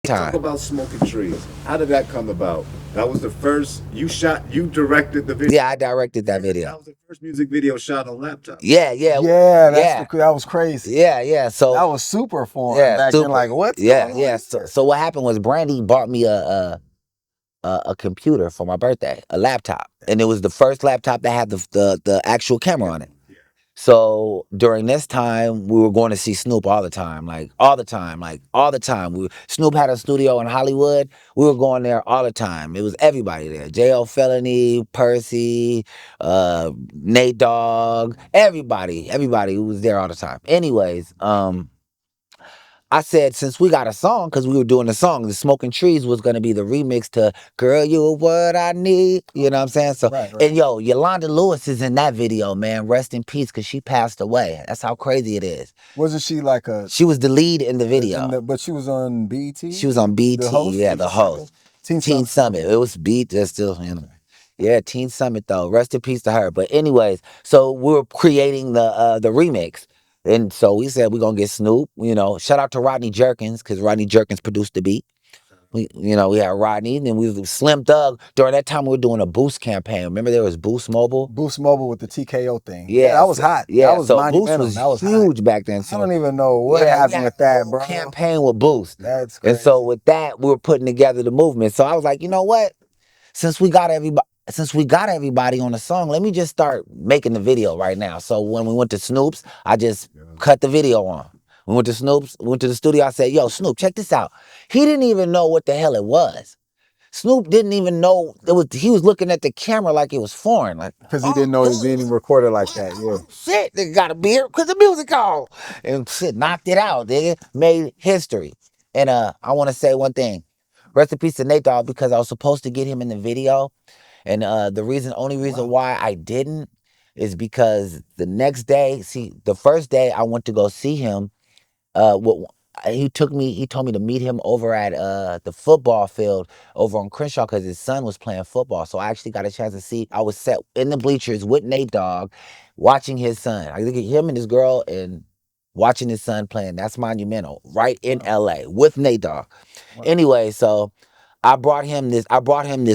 time. Talk about Smokin Trees. How did that come about? That was the first you directed the video. Yeah, I directed that video. That was the first music video shot on laptop. Yeah, That was crazy. Yeah. So that was super foreign back then. Like, what's going on here? So what happened was Brandy bought me a computer for my birthday, a laptop, and it was the first laptop that had the actual camera on it. So during this time, we were going to see Snoop all the time, like all the time. Snoop had a studio in Hollywood. We were going there all the time. It was everybody there. J.O. Felony, Percy, Nate Dogg, everybody who was there all the time. Anyways, I said, since we got a song, because we were doing a song, the Smokin Trees was going to be the remix to Girl, You What I Need. You know what I'm saying? So, Right. And yo, Yolanda Lewis is in that video, man. Rest in peace, because she passed away. That's how crazy it is. Wasn't she like a... She was the lead in the video. But she was on BET? She was on BET, the host. Teen Summit. It was BET, that's still, you know. Yeah, Teen Summit, though. Rest in peace to her. But anyways, so we were creating the remix. And so we said we're gonna get Snoop, you know. Shout out to Rodney Jerkins, because Rodney Jerkins produced the beat. We had Rodney, and then we was Slim Thug. During that time, we were doing a Boost campaign. Remember there was Boost Mobile? Boost Mobile with the TKO thing. Yeah, that was hot. Yeah, that was so monumental. Boost was huge back then. So I don't even know what happened with that, bro. Campaign with Boost. That's crazy. And so with that, we were putting together the movement. So I was like, you know what? Since we got everybody on the song, let me just start making the video right now. So when we went to Snoop's, I just cut the video on. We went to Snoop's, went to the studio. I said, yo, Snoop, check this out. He didn't even know what the hell it was. Snoop didn't even know it was. He was looking at the camera like it was foreign, like because he didn't know he was being recorded like that. Yeah, shit, they got to be here because the music on, and shit knocked it out. Nigga made history. And I want to say one thing. Rest in peace to Nate Dogg, because I was supposed to get him in the video. And the only reason why I didn't is because the next day, the first day I went to go see him, he told me to meet him over at the football field over on Crenshaw, because his son was playing football. So I actually got a chance to see. I was sat in the bleachers with Nate Dogg, watching his son. I look at him and his girl and watching his son playing. That's monumental, right in LA with Nate Dogg. Wow. Anyway, so I brought him this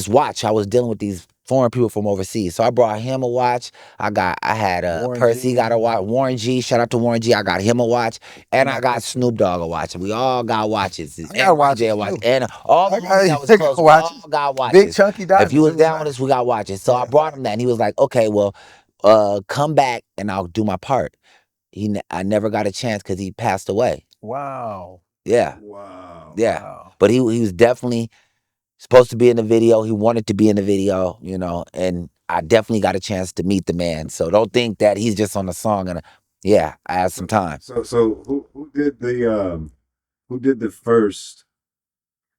watch. I was dealing with these foreign people from overseas, so I brought him a watch. I had Percy got a watch. Warren G, shout out to Warren G. I got him a watch, and I got Snoop Dogg a watch. We all got watches. I got watches, and all the that was close. We all got watches. Big chunky diamonds. If you was down with us, we got watches. So I brought him that, and he was like, "Okay, well, come back, and I'll do my part." I never got a chance because he passed away. Wow. Yeah. Wow. Yeah. Wow. But he was definitely supposed to be in the video. He wanted to be in the video, you know, and I definitely got a chance to meet the man. So don't think that he's just on the song. And I had some time. So who did the first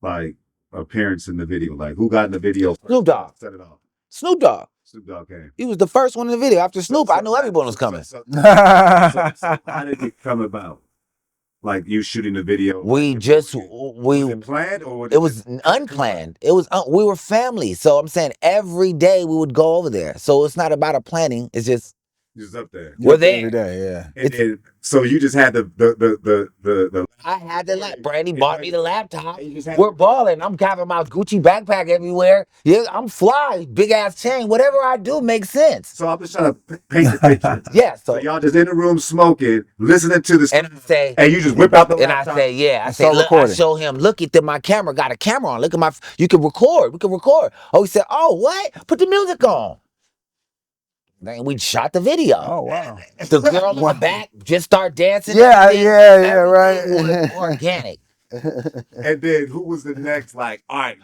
like appearance in the video? Like who got in the video first? Snoop Dogg. Set it off. Snoop Dogg. Snoop Dogg came. He was the first one in the video. After Snoop, I knew everyone was coming. So how did it come about? Like you shooting the video? Was it planned or it was unplanned? It was we were family, so I'm saying every day we would go over there. So it's not about a planning. It's just up there. We're there every day, yeah. And so you just had the I had the laptop. Brandy bought me the laptop. We're balling. I'm having my Gucci backpack everywhere. Yeah, I'm fly. Big ass chain. Whatever I do makes sense. So I'm just trying to paint the picture. Yeah. So y'all just in the room smoking, listening to this, and I say, and you just whip out the laptop. And I say, yeah. I say, look, I show him. Look at my camera. Got a camera on. Look at my. You can record. We can record. Oh, he said, oh, what? Put the music on. Then we shot the video. Oh wow! The girl in the back just start dancing. Yeah, right. Organic. And then who was the next? Like, all right.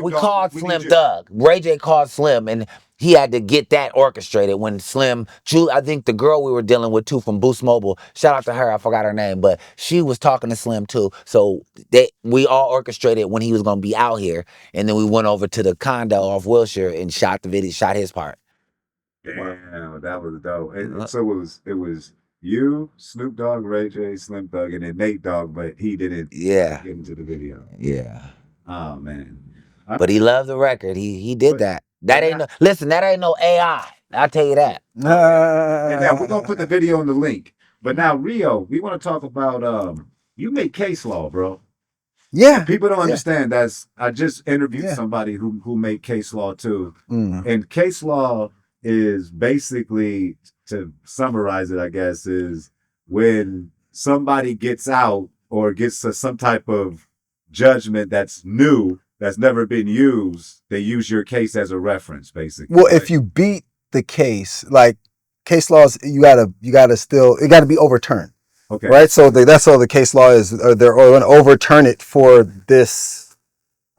We called Slim Thug. Ray J called Slim, and he had to get that orchestrated. When Slim, I think the girl we were dealing with too from Boost Mobile. Shout out to her. I forgot her name, but she was talking to Slim too. So we all orchestrated when he was gonna be out here, and then we went over to the condo off Wilshire and shot the video, shot his part. Damn, that was dope. And so it was you, Snoop Dogg, Ray J, Slim Thug, and then Nate Dogg, but he didn't get into the video. Yeah. Oh man. But he loved the record. He did that. That ain't no AI. I'll tell you that. And now we're gonna put the video in the link. But now Rio, we want to talk about you make case law, bro. Yeah. People don't understand. I just interviewed somebody who made case law too. And case law is basically, to summarize it, I guess, is when somebody gets out or gets some type of judgment that's new, that's never been used, they use your case as a reference, basically. Well, if you beat the case, like case laws, you gotta still, it gotta be overturned. Okay. Right. So that's all the case law is. They're going to overturn it for this,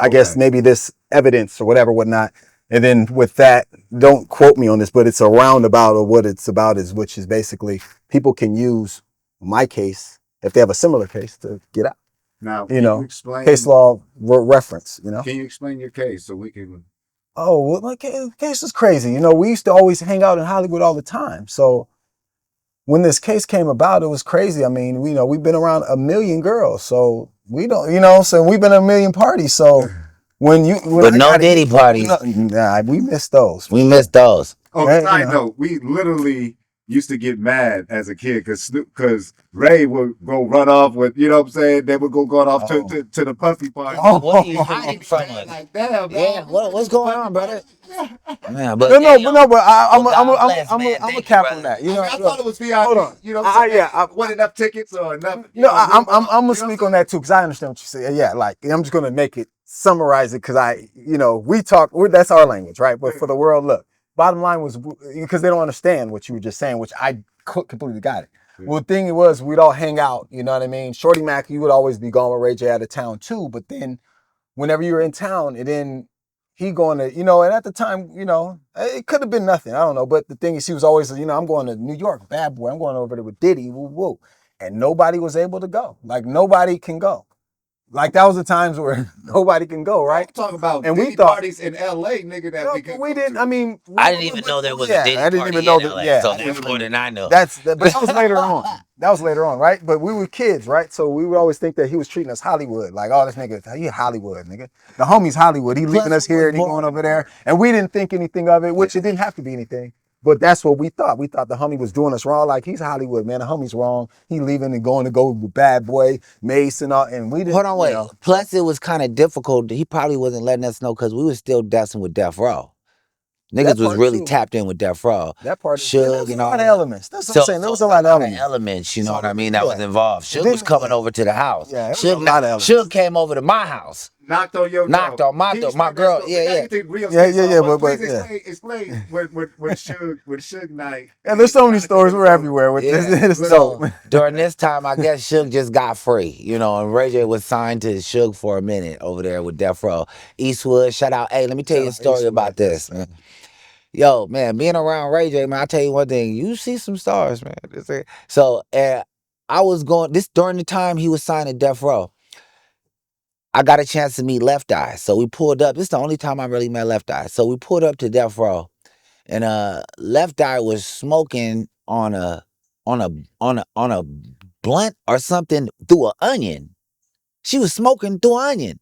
I guess, maybe this evidence or whatever, whatnot. And then with that, don't quote me on this, but it's a roundabout of what it's about which is basically people can use my case if they have a similar case to get out. Now, can you explain case law reference, Can you explain your case so we can? Oh, well, my case is crazy. We used to always hang out in Hollywood all the time. So when this case came about, it was crazy. I mean, we've been around a million girls, so we don't, so we've been at a million parties. So but no Diddy parties. Nah, we missed those. We missed those. Oh, side note, we literally used to get mad as a kid because Ray would go run off with, you know what I'm saying? They would go off to the puffy party. Oh, what are you hiding from us? Like, damn, yeah, what's going on, brother? Yeah, but I'm a cap on that. I thought it was VIP. Hold on. I won enough tickets or enough. I'm gonna speak on that too because I understand what you say. Yeah, like I'm just gonna make it summarize it because we talk. That's our language, right? But for the world, look. Bottom line was because they don't understand what you were just saying, which I completely got it. Well, the thing was, we'd all hang out. You know what I mean? Shorty Mack, you would always be gone with Ray J out of town too. But then, whenever you were in town, and then he going to, and at the time, it could have been nothing. I don't know. But the thing is, he was always, I'm going to New York, bad boy. I'm going over there with Diddy, woo woo, and nobody was able to go. Like nobody can go. Like that was the times where nobody can go, right? I'm talking about and we parties in LA, nigga. That we didn't. I mean, I didn't even know there was a Diddy party in LA. So that's more than I know. But that was later on. That was later on, right? But we were kids, right? So we would always think that he was treating us Hollywood, like, oh, this nigga, he Hollywood, nigga. The homie's Hollywood. He leaving us here and he going over there, and we didn't think anything of it, which it didn't have to be anything. But that's what we thought. We thought the homie was doing us wrong. Like, he's Hollywood, man. The homie's wrong. He leaving and going to go with Bad Boy, Mace and all. And we didn't. Hold on, wait. Plus, it was kind of difficult. He probably wasn't letting us know because we were still dancing with Death Row. Niggas was really tapped in with Death Row. That part Suge and all a lot of elements. That's what I'm saying. There was a lot of elements. You know what I mean? That was involved. Suge was coming over to the house. Yeah, Suge came over to my house. Knocked on your Knocked on my door. My girl. Yeah. But explain when Suge Knight. And there's so many stories. We're everywhere with this. So during this time, I guess Suge just got free, and Ray J was signed to Suge for a minute over there with Death Row. Eastwood, shout out. Hey, let me tell you a story about this, man. Yo, man, being around Ray J, man, I tell you one thing, you see some stars, man. So, I was going, during the time he was signed to Death Row, I got a chance to meet Left Eye. So we pulled up. This is the only time I really met Left Eye. So we pulled up to Death Row, and Left Eye was smoking on a blunt or something through an onion. She was smoking through an onion.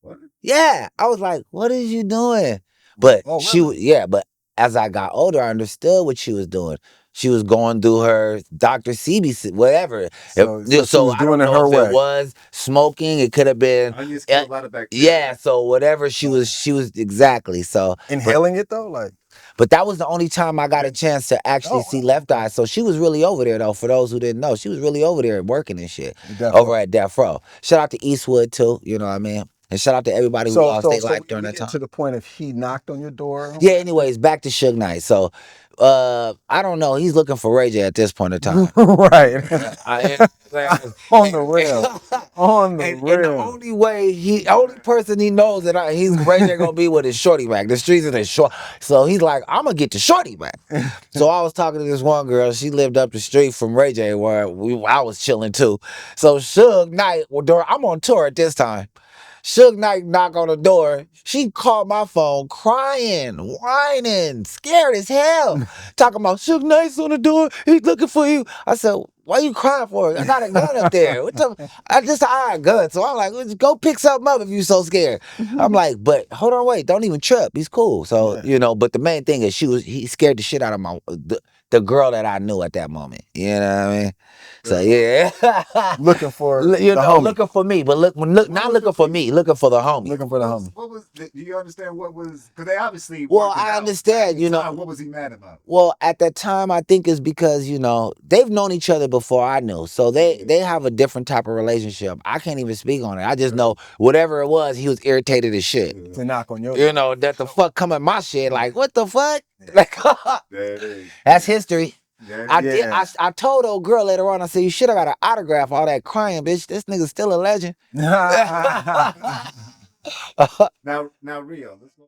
What? Yeah. I was like, what is you doing? But but as I got older, I understood what she was doing. She was going through her Dr. CB, whatever. So she was doing it her way. It was smoking. It could have been. Onions kill a lot of bacteria. Yeah. So whatever she was exactly. So inhaling it though, like. But that was the only time I got a chance to actually see Left Eye. So she was really over there though. For those who didn't know, she was really over there working and shit over at Death Row. Shout out to Eastwood too. You know what I mean? And shout out to everybody who lost their life during that time. To the point if he knocked on your door. Yeah. Anyways, back to Suge Knight. So, I don't know. He's looking for Ray J at this point in time. Right. On the rail. On the rail. And the only person he knows that he's Ray J gonna be with is Shorty Mack. The streets is his short. So he's like, I'm gonna get to Shorty Mack. So I was talking to this one girl. She lived up the street from Ray J where I was chilling too. So Suge Knight, I'm on tour at this time. Suge Knight knock on the door. She called my phone crying, whining, scared as hell. Talking about Suge Knight's on the door. He's looking for you. I said, why you crying for? I got a gun up there. I just hired a gun. So I'm like, go pick something up if you so scared. I'm like, but hold on, wait. Don't even trip. He's cool. So, but the main thing is he scared the shit out of the girl that I knew at that moment. You know what I mean? So yeah, Looking for you the know, homie. looking for me, but not looking for me, looking for the homie. Looking for the homie. What was? Do you understand what was? Because they obviously. Well, worked it I out. understand, At the you know. time, what was he mad about? Well, at that time, I think it's because, you know, they've known each other before I knew. So they have a different type of relationship. I can't even speak on it. I just know whatever it was, he was irritated as shit. To knock on your You know, that the fuck come at my shit. Like, what the fuck? Like, that's history. I told old girl later on, I said, you should have got an autograph, all that crying, bitch. This nigga's still a legend. Now, Rio, let's go.